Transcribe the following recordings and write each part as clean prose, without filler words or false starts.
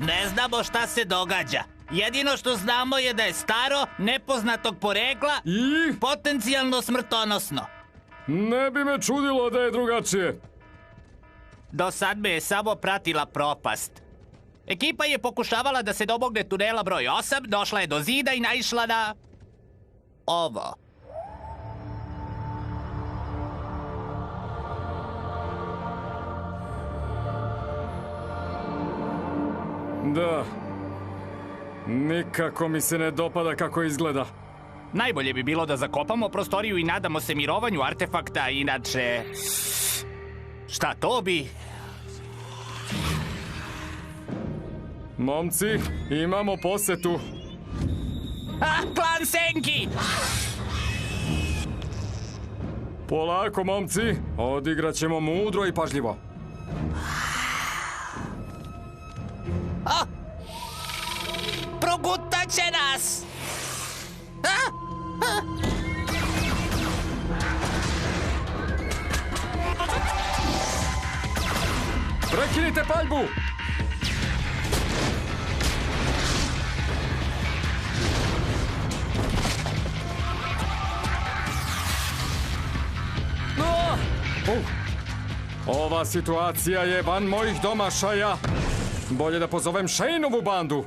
Ne znamo šta se događa. Jedino što znamo je da je staro, nepoznatog porekla, I? potencijalno smrtonosno. Ne bi me čudilo da je drugačije. Do sad me je samo pratila propast. Ekipa je pokušavala da se domogne tunela broj 8, došla je do zida i naišla na... ovo. Da. Nikako mi se ne dopada kako izgleda. Najbolje bi bilo da zakopamo prostoriju i nadamo se mirovanju artefakta, inače... Šta to bi? Momci, imamo posetu. Klan Senki! Polako, momci. Odigrat ćemo mudro i pažljivo. Progutat će nas! Prekinite paljbu! Ova situacija je van mojih domašaja. Bolje da pozovem Shaneovu bandu.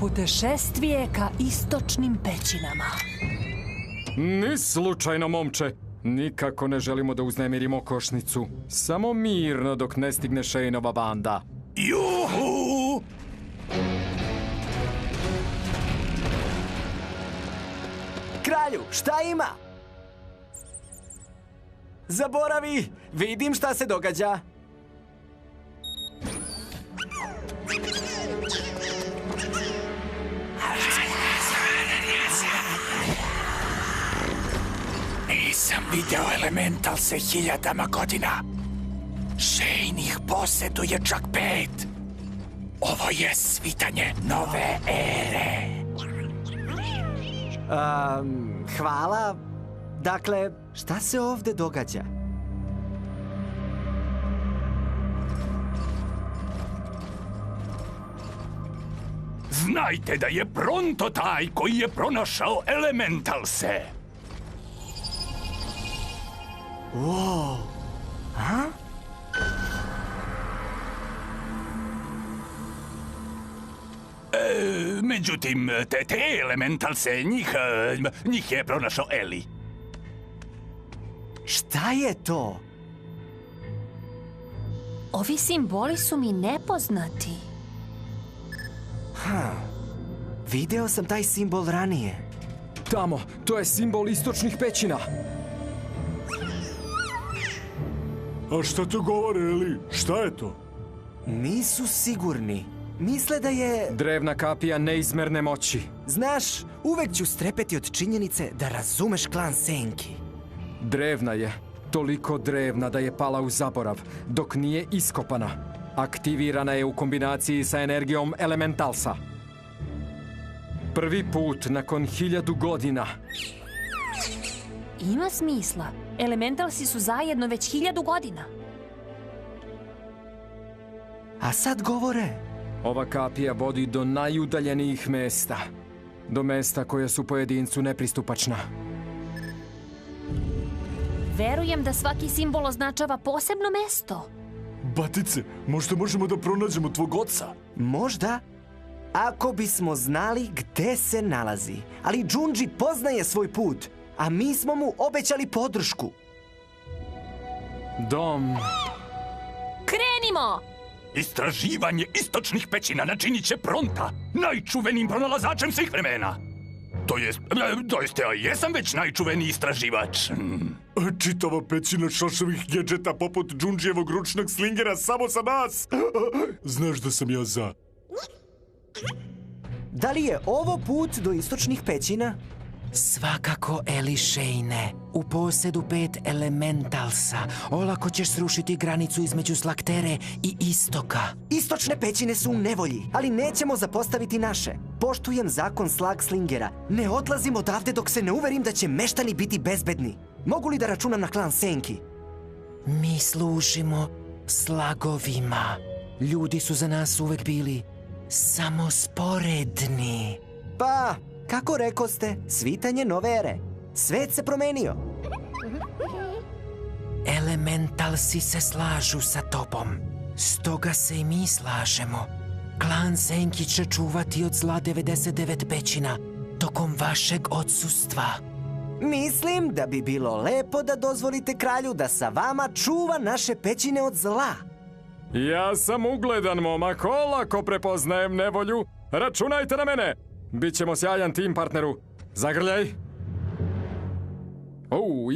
Putešestvije ka istočnim pećinama. Ni slučajno, momče. Nikako ne želimo da uznemirimo košnicu. Samo mirno dok ne stigne Shaneova banda. Juhu! Kralju, šta ima? Zaboravi! Vidim šta se događa. Nisam video elementalse hiljadama godina. Shane ih poseduje čak 5. Ovo je svitanje nove ere. Hvala. Dakle, šta se ovde događa? Znajte da je Pronto taj koji je pronašao elementalse. Wow. A? Međutim, te elementalse, njih je pronašao Eli. Šta je to? Ovi simboli su mi nepoznati. Video sam taj simbol ranije. Tamo, to je simbol istočnih pećina. A šta to govore, Eli? Šta je to? Nisu sigurni. Misle da je... Drevna kapija neizmerne moći. Znaš, uvek ću strepeti od činjenice da razumeš klan Senki. Drevna je. Toliko drevna da je pala u zaborav, dok nije iskopana. Aktivirana je u kombinaciji sa energijom elementalsa. Prvi put nakon 1000 godina. Ima smisla. Elementalsi su zajedno već 1000 godina. A sad govore... Ova kapija vodi do najudaljenijih mesta. Do mesta koja su pojedincu nepristupačna. Verujem da svaki simbol označava posebno mesto. Batice, možda možemo da pronađemo tvog oca? Možda, ako bismo znali gde se nalazi. Ali Junji poznaje svoj put, a mi smo mu obećali podršku. Dom. Krenimo! Istraživanje istočnih pećina načinit će Pronta najčuvenijim pronalazačem svih vremena. To jest, ja jesam već najčuveniji istraživač. Čitava pećina šašavih gedžeta poput Junjijevog ručnog slingera samo za nas. Znaš da sam ja za. Da li je ovo put do istočnih pećina? Svakako, Eli Shane. U posjedu 5 elementalsa. Olako ćeš srušiti granicu između Slaktere i istoka. Istočne pećine su u nevolji, ali nećemo zapostaviti naše. Poštujem zakon Slagslingera. Ne odlazim odavde dok se ne uverim da će meštani biti bezbedni. Mogu li da računam na klan Senki? Mi služimo slagovima. Ljudi su za nas uvek bili samo sporedni. Pa, kako rekoste, svitanje nove ere. Svet se promenio. Elementalsi se slažu sa tobom. Stoga se i mi slažemo. Klan Senki će čuvati od zla 99 pećina tokom vašeg odsustva. Mislim da bi bilo lepo da dozvolite kralju da sa vama čuva naše pećine od zla. Ja sam ugledan momak, olako prepoznajem nevolju. Računajte na mene. Bićemo sjajan tim, partneru. Zagrljaj.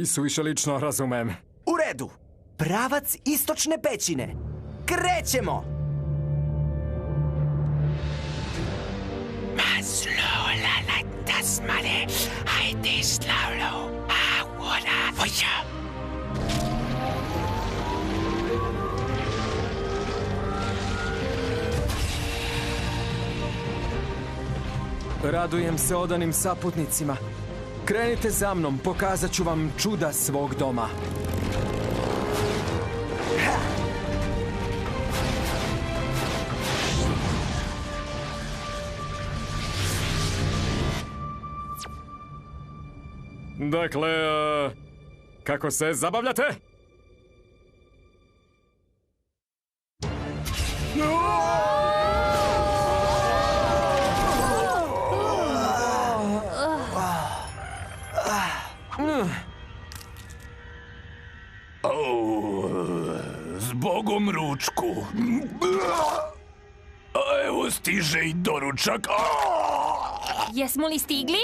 I suviše lično razumem. U redu. Pravac istočne pećine. Krećemo! Radujem se odanim saputnicima. Krenite za mnom, pokazat ću vam čuda svog doma. Dakle, kako se zabavljate? Zbogom ručku. A evo stiže i doručak. Jesmo li stigli?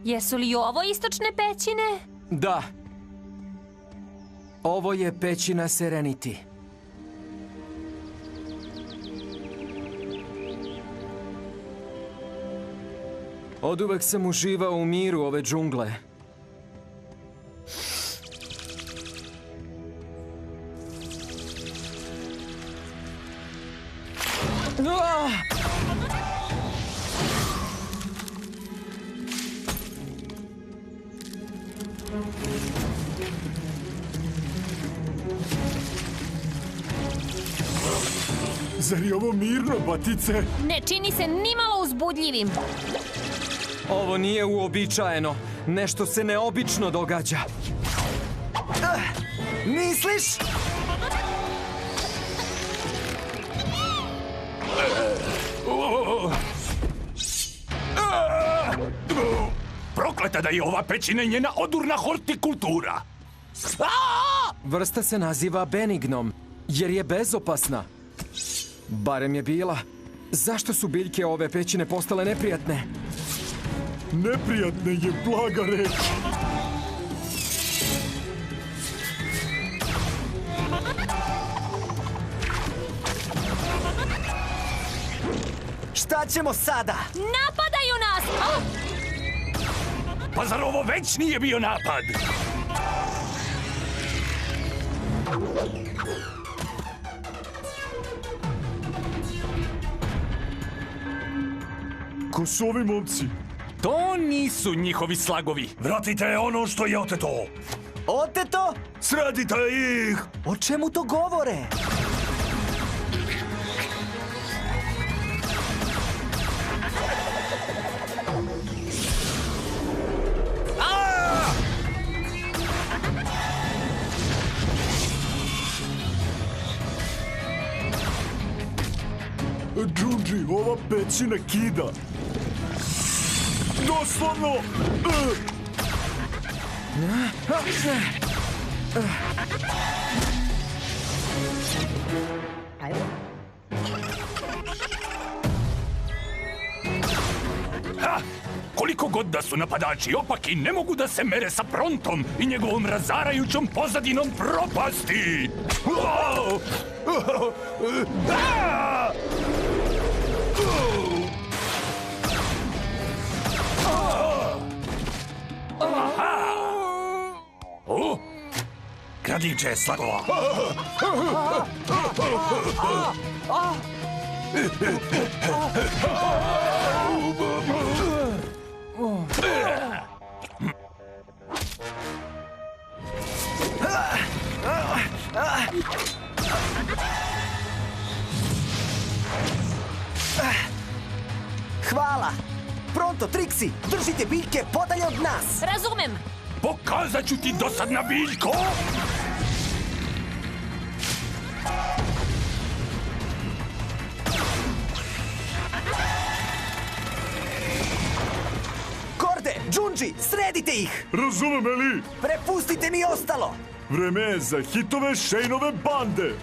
Jesu li ovo istočne pećine? Da. Ovo je pećina Serenity. Oduvek sam uživao u miru ove džungle. Zar je ovo mirno, batice? Ne čini se nimalo uzbudljivim. Ovo nije uobičajeno. Nešto se neobično događa. Misliš? Prokleta da je ova pećina njena odurna hortikultura. Vrsta se naziva benignom, jer je bezopasna. Barem je bila. Zašto su biljke ove pećine postale neprijatne? Neprijatne je blaga reč. Šta ćemo sada? Napadaju nas! Pa zar ovo već nije bio napad? Ko su ovi momci? To nisu njihovi slagovi. Vratite ono što je oteto. Oteto? Sredite ih! O čemu to govore? Džundži, ova pećina kida. Doslovno! Ha! Koliko god da su napadači opaki, ne mogu da se mere sa Prontom i njegovom razarajućom pozadinom propasti! kradljivče slagova. Hvala! Pronto, Trixie, držite biljke podalje od nas! Razumem. Pokazat ću ti dosadna biljko! Korde, Džundži, sredite ih! Razumem, Eli. Prepustite mi ostalo! Vreme je za hitove Shaneove bande.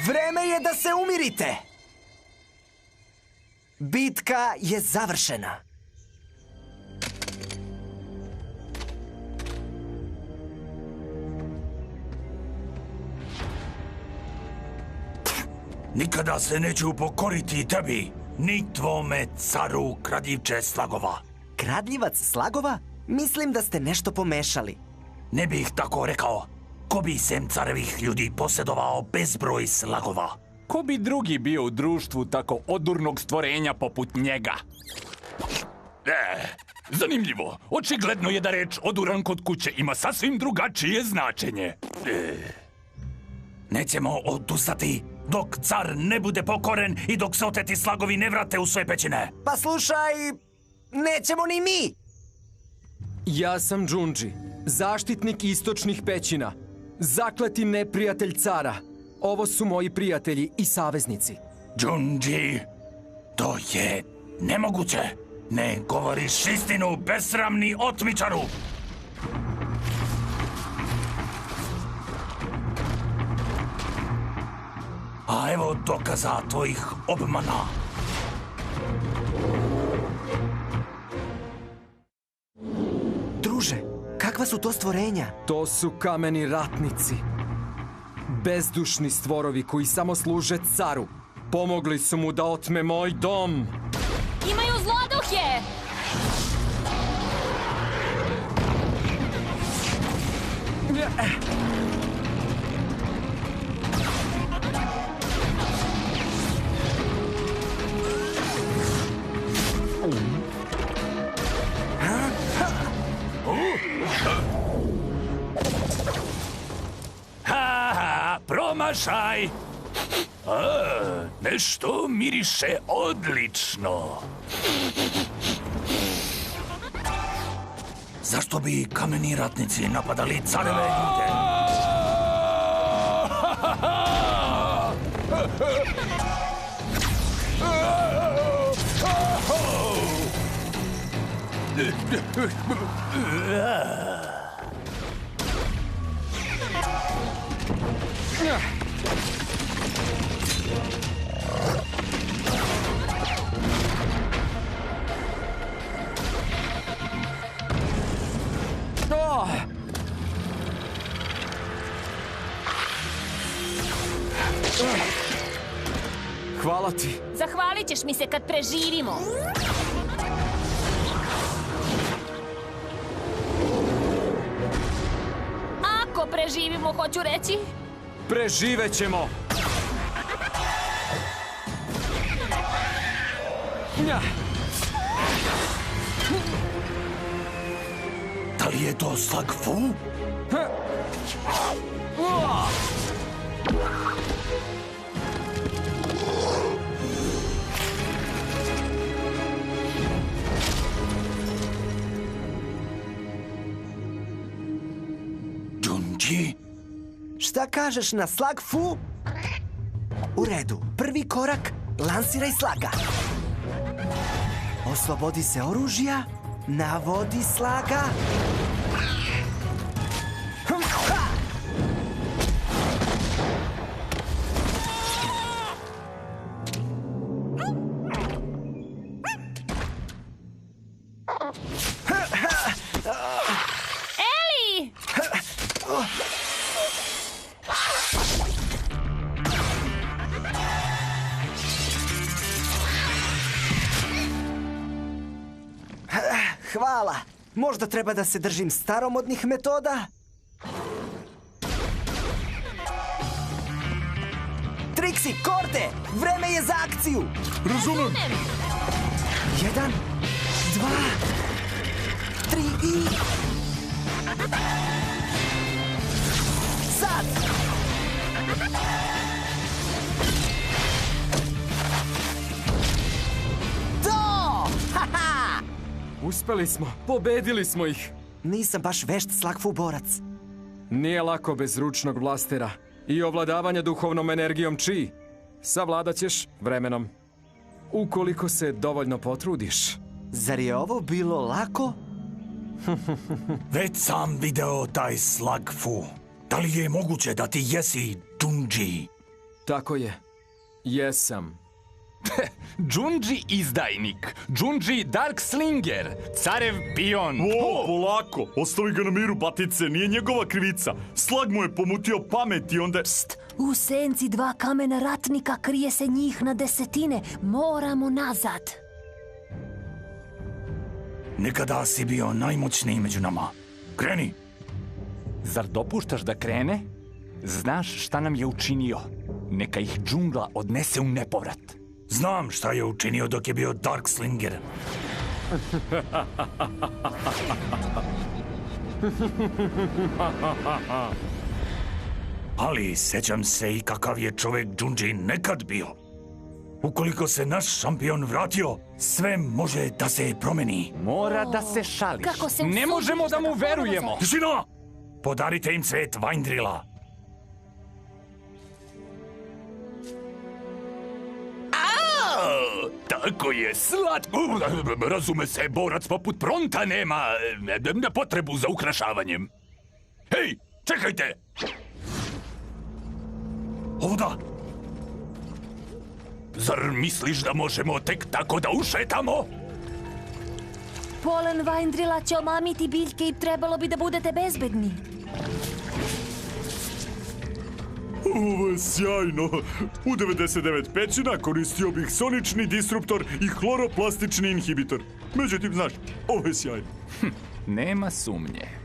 Vreme je da se umirite! Bitka je završena. Nikada se neću pokoriti tebi, ni tvome caru kradljivče slagova. Kradljivac slagova? Mislim da ste nešto pomešali. Ne bih tako rekao. Ko bi sem carevih ljudi posjedovao bezbroj slagova? Ko bi drugi bio u društvu tako odurnog stvorenja poput njega? Zanimljivo. Očigledno je da reč oduran kod kuće ima sasvim drugačije značenje. Nećemo odustati dok car ne bude pokoren i dok se oteti slagovi ne vrate u svoje pećine. Pa slušaj, nećemo ni mi! Ja sam Džundži, zaštitnik istočnih pećina. Zakleti neprijatelj cara. Ovo su moji prijatelji i saveznici. Džundži, to je nemoguće. Ne govoriš istinu, besramni otmičaru! A evo dokaza tvojih obmana. Druže, kakva su to stvorenja? To su kameni ratnici. Bezdušni stvorovi koji samo služe caru. Pomogli su mu da otme moj dom. Imaju zloduhje! Promašaj! Nešto miriše odlično. Zašto bi kameni ratnici napadali careve ljude? Hvala ti. Zahvalit ćeš mi se kad preživimo. Ako preživimo, hoću reći. Preživećemo. Da li je to slag Fu? Džundži? Šta kažeš na slag Fu? U redu, prvi korak, lansiraj slaga. Oslobodi se oružja, navodi slaga. Eli! Hvala. Možda treba da se držim staromodnih metoda? Trixie, Korte, vreme je za akciju! Razumem. 1, 2, 3 i... Sad! To! Haha! Uspeli smo, pobedili smo ih. Nisam baš vešt Slagfu borac. Nije lako bez ručnog blastera i ovladavanja duhovnom energijom Chi. Savladat ćeš vremenom. Ukoliko se dovoljno potrudiš. Zar je ovo bilo lako? Već sam video taj Slagfu. Da li je moguće da ti jesi Junji? Tako je. Jesam. Junji izdajnik, Junji Darkslinger, carev pion. O, polako, ostavi ga na miru, batice, nije njegova krivica. Slag mu je pomutio pamet i onda... U senci 2 kamena ratnika krije se njih na desetine. Moramo nazad. Nekada si bio najmoćniji među nama. Kreni! Zar dopuštaš da krene? Znaš šta nam je učinio? Neka ih džungla odnese u nepovrat. Znam šta je učinio dok je bio Darkslinger. Ali sećam se i kakav je čovjek Junji nekad bio. Ukoliko se naš šampion vratio, sve može da se promeni. Mora da se šališ. Kako se Ne usudiš možemo da da mu ga verujemo. Tišina! Podarite im cvet Vajndrila. Tako je, slatko. Razume se, borac poput Pronta nema potrebu za ukrašavanjem. Hej, čekajte! Ovuda! Zar misliš da možemo tek tako da ušetamo? Polen Vajndrila će omamiti biljke i trebalo bi da budete bezbedni. Ovo je sjajno. U 99 pećina koristio bih sonični disruptor i hloroplastični inhibitor. Međutim, znaš, ovo je sjajno. Nema sumnje.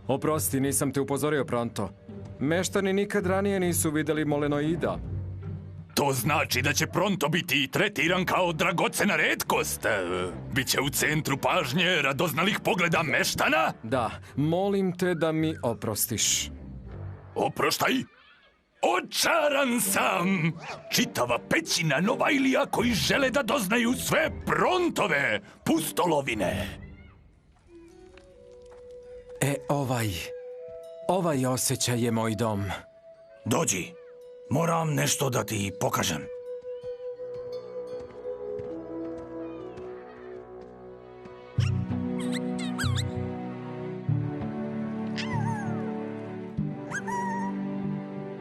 Oprosti, nisam te upozorio, Pronto. Meštani nikad ranije nisu vidjeli molenoida. To znači da će Pronto biti tretiran kao dragocena retkost. Biće u centru pažnje radoznalih pogleda meštana? Da, molim te da mi oprostiš. Oproštaj? Očaran sam! Čitava pećina Novajlija koji žele da doznaju sve Prontove pustolovine. Ovaj osjećaj je moj dom. Dođi, moram nešto da ti pokažem.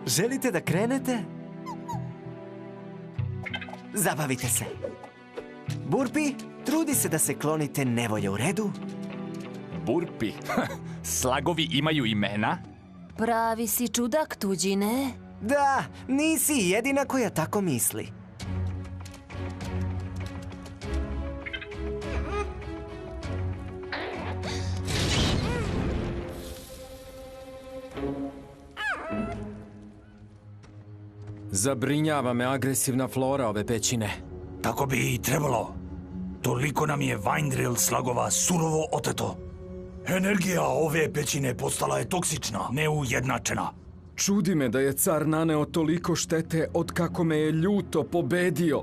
Želite da krenete? Zabavite se. Burpi, trudi se da se klonite nevolje, u redu? Burpi. Slagovi imaju imena? Pravi si čudak, tuđine. Da, nisi jedina koja tako misli. Zabrinjava me agresivna flora ove pećine. Tako bi i trebalo. Toliko nam je Vajndril slagova surovo oteto. Energija ove pećine postala je toksična, neujednačena. Čudi me da je car naneo toliko štete od kako me je ljuto pobedio.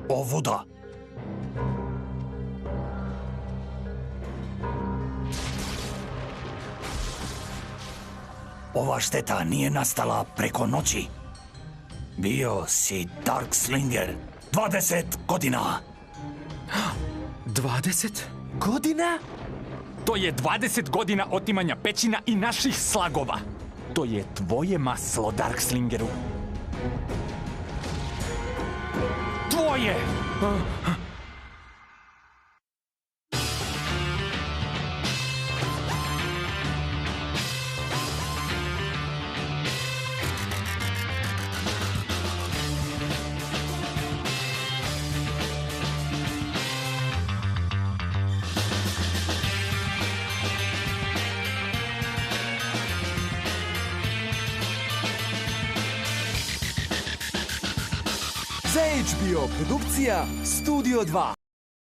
Ovuda. Ova šteta nije nastala preko noći. Bio si Darkslinger 20 godina. 20? Godina? To je 20 godina otimanja pećina i naših slagova. To je tvoje maslo, Darkslingeru. Tvoje! Za HBO produkcija Studio 2.